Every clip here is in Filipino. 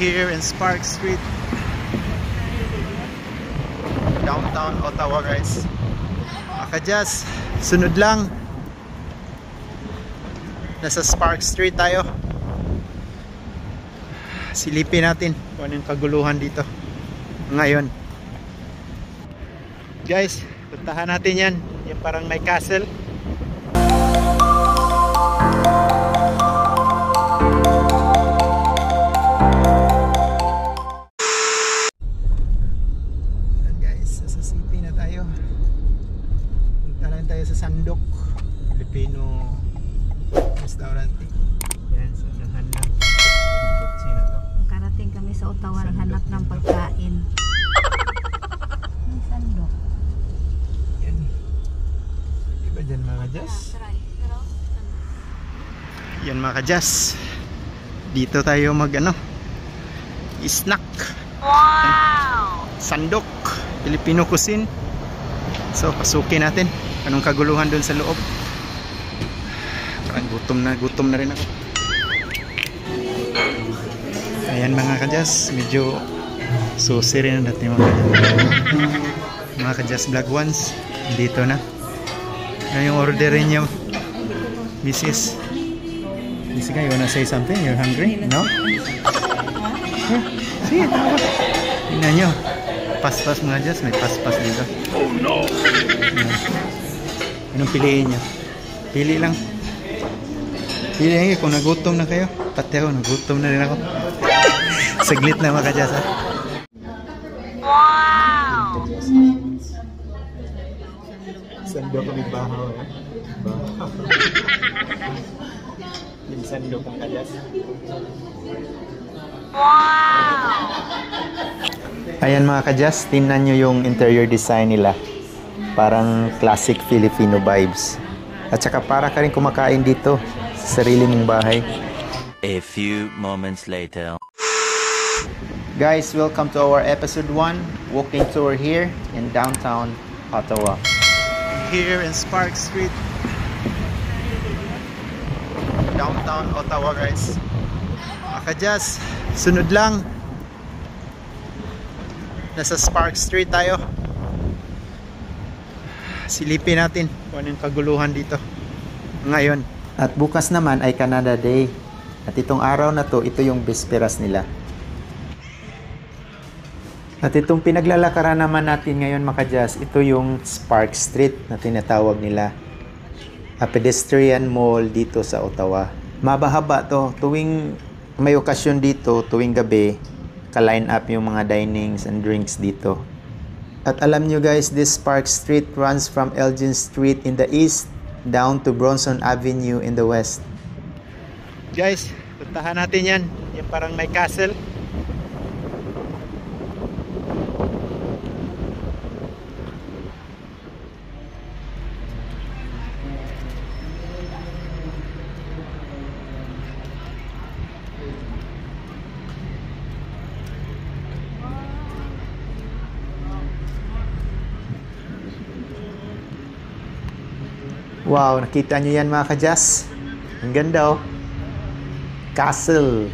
Here in Spark Street, downtown Ottawa, guys. Kadyas, sunod lang. Nasa Spark Street tayo. Silipin natin kung anong kaguluhan dito ngayon. Guys, puntahan natin yan. Yung parang may castle. Sa Sandok Filipino restaurant. Yan, so nahanap kotse na to. Karating kami sa Ottawa, naghanap ng pagkain. May Sandok. Yan. Diba dyan mga Jazz? Yan mga Jazz. Dito tayo mag snack. Wow! Sandok Filipino cuisine. So pasukin natin anong kaguluhan doon sa loob. Parang gutom na rin ako. Ayan mga Kadyas, medyo susi rin natin mga Kadyas vlog ones. Dito na. Ano yung orderin niyo, Mrs. Jessica, you wanna say something? You're hungry? No? Yeah. Sige, tawag. Tingnan nyo. Paspas mga Kadyas, may paspas dito. Oh no! Anong piliin nyo? Pili lang. Pili lang kung nagutom na kayo. Pati ako, nagutom na rin ako. Saglit na mga Kadyas, ha? Wow! Sandok kami bahaw, ha? Bahaw. Yung sandok ang Kadyas. Wow! Ayan mga Kadyas, tingnan nyo yung interior design nila. Parang classic Filipino vibes. At saka para ka rin kumakain dito sa sarili mong bahay. A few moments later. Guys, welcome to our episode 1 walking tour here in downtown Ottawa. Here in Spark Street, downtown Ottawa, guys. Kadyas, sunod lang. Nasa Spark Street tayo. Silipin natin kung anong kaguluhan dito ngayon. At bukas naman ay Canada Day. At itong araw na to, ito yung bisperas nila. At itong pinaglalakaran naman natin ngayon mga Kadyas, ito yung Spark Street na tinatawag nila. A pedestrian mall dito sa Ottawa. Mabahaba to. Tuwing may okasyon dito, tuwing gabi, ka-line up yung mga dinings and drinks dito. At alam nyo guys, this Spark Street runs from Elgin Street in the east down to Bronson Avenue in the west. Guys, puntahan natin yan. Yung parang may castle. Wow, nakita nyo yan mga Kadyas? Ang ganda oh. Castle.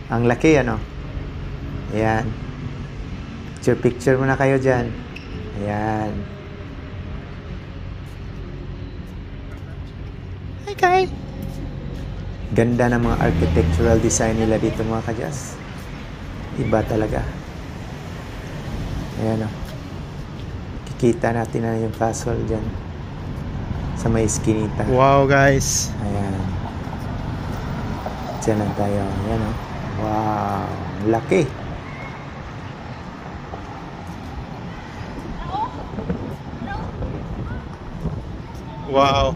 Ang laki ano. Ayan. Picture muna kayo dyan. Ayan. Okay. Ganda ng mga architectural design nila dito mga Kadyas. Iba talaga. Ayan oh. Kikita natin na yung castle dyan. Sa may eskinita. Wow guys. Ayan. Diyan lang tayo. Ayan o. Wow. Laki. Wow.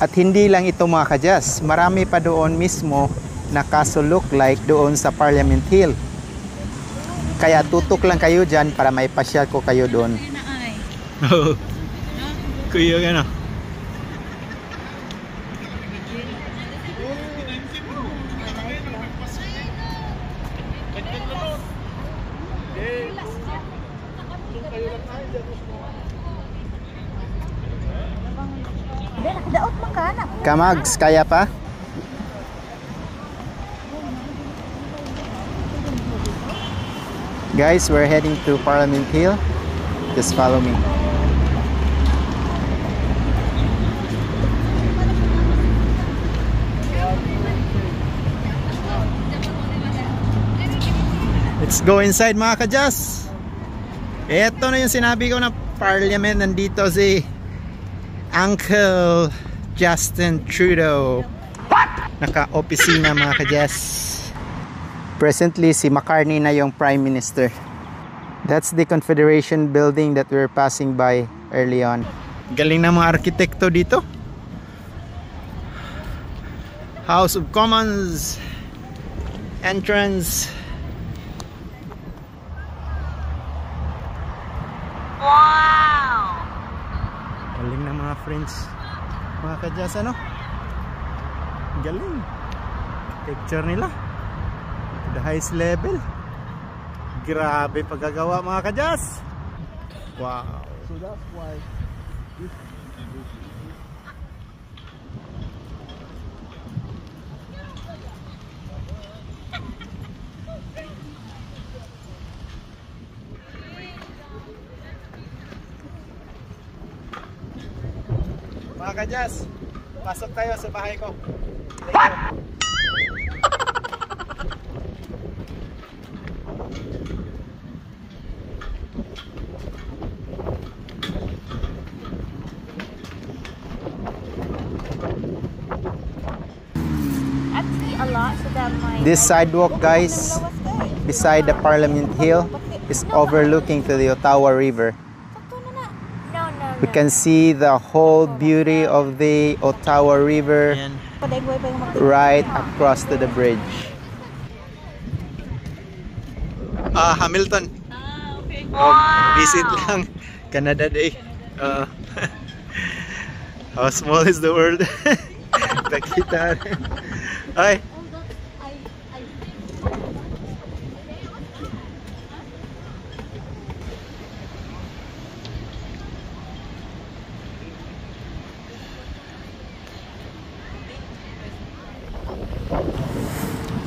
At hindi lang ito mga Kadyas. Marami pa doon mismo na castle look like doon sa Parliament Hill. Kaya tutok lang kayo dyan para may pasyal ko kayo doon. Oo. Kuya ka na. Daot man ka na. Kamags, kaya pa? Guys, we're heading to Parliament Hill. Just follow me. Let's go inside mga kajas. Ito na yung sinabi ko na Parliament. Nandito si Uncle Justin Trudeau. Naka-opisina mga kajas. Presently si McCartney na yung Prime Minister. That's the Confederation building that we're passing by early on. Galing na mga arkitekto dito. House of Commons entrance. Wow! Galing na mga friends. Mga kadyas, ano? Galing. Picture nila. To the highest level. Grabe paggagawa mga kadyas. Wow. So that's why this mga kadyas, pasok tayo sa bahay ko. This sidewalk, guys, beside the Parliament Hill, is overlooking to the Ottawa River. We can see the whole beauty of the Ottawa River right across to the bridge. Hamilton. Okay. Visit lang. Canada Day. How small is the world? Nakita rin. Ay.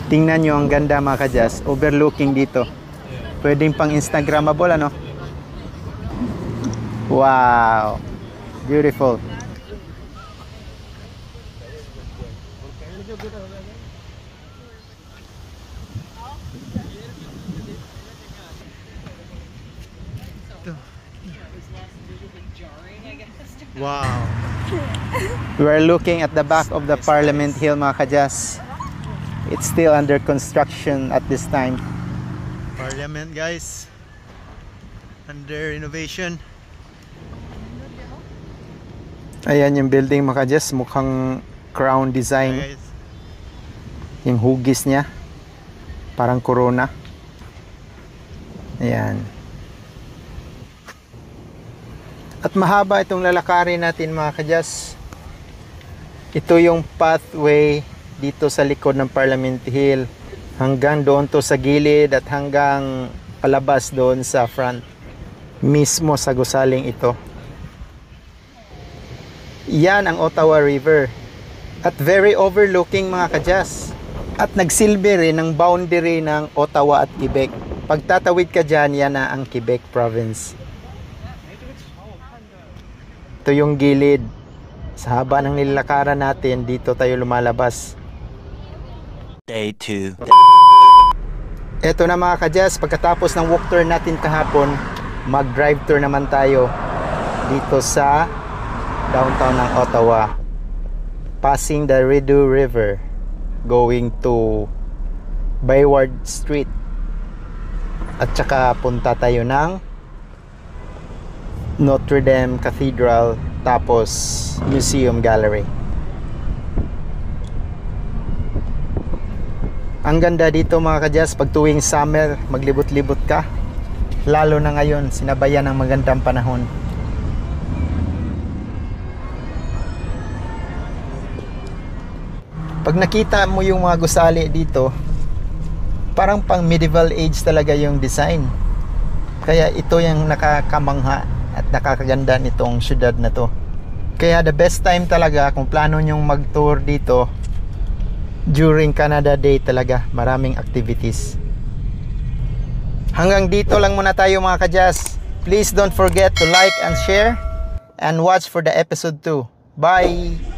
Tingnan nyo ang ganda mga kadyas, overlooking dito. Pwedeng pang Instagrammable, ano? Wow! Beautiful. Wow! We are looking at the back of the Parliament Hill mga kadyas. It's still under construction at this time. Parliament, guys, under renovation. Ayan yung building mga kadyas, mukhang crown design. Yung hugis niya parang corona. Ayan. At mahaba itong lalakarin natin mga kadyas. Ito yung pathway dito sa likod ng Parliament Hill hanggang doon to sa gilid at hanggang palabas doon sa front mismo sa gusaling ito. Yan ang Ottawa River at very overlooking mga kadyas at nagsilbi rin ng boundary ng Ottawa at Quebec. Pagtatawid ka dyan, yan na ang Quebec province. Ito yung gilid. Sa haba ng nilakaran natin, dito tayo lumalabas. Day 2. Eto na mga kadyas, pagkatapos ng walk tour natin kahapon, mag-drive tour naman tayo dito sa downtown ng Ottawa. Passing the Rideau River, going to Bayward Street. At saka punta tayo ng Notre Dame Cathedral, tapos Museum Gallery. Ang ganda dito mga kadyas, pag tuwing summer, maglibot-libot ka. Lalo na ngayon, sinabayan ng magandang panahon. Pag nakita mo yung mga gusali dito, parang pang medieval age talaga yung design. Kaya ito yung nakakamangha at nakakaganda nitong syudad na to. Kaya the best time talaga kung plano nyong mag-tour dito, during Canada Day talaga, maraming activities. Hanggang dito lang muna tayo mga ka-jazz. Please don't forget to like and share and watch for the episode 2. Bye!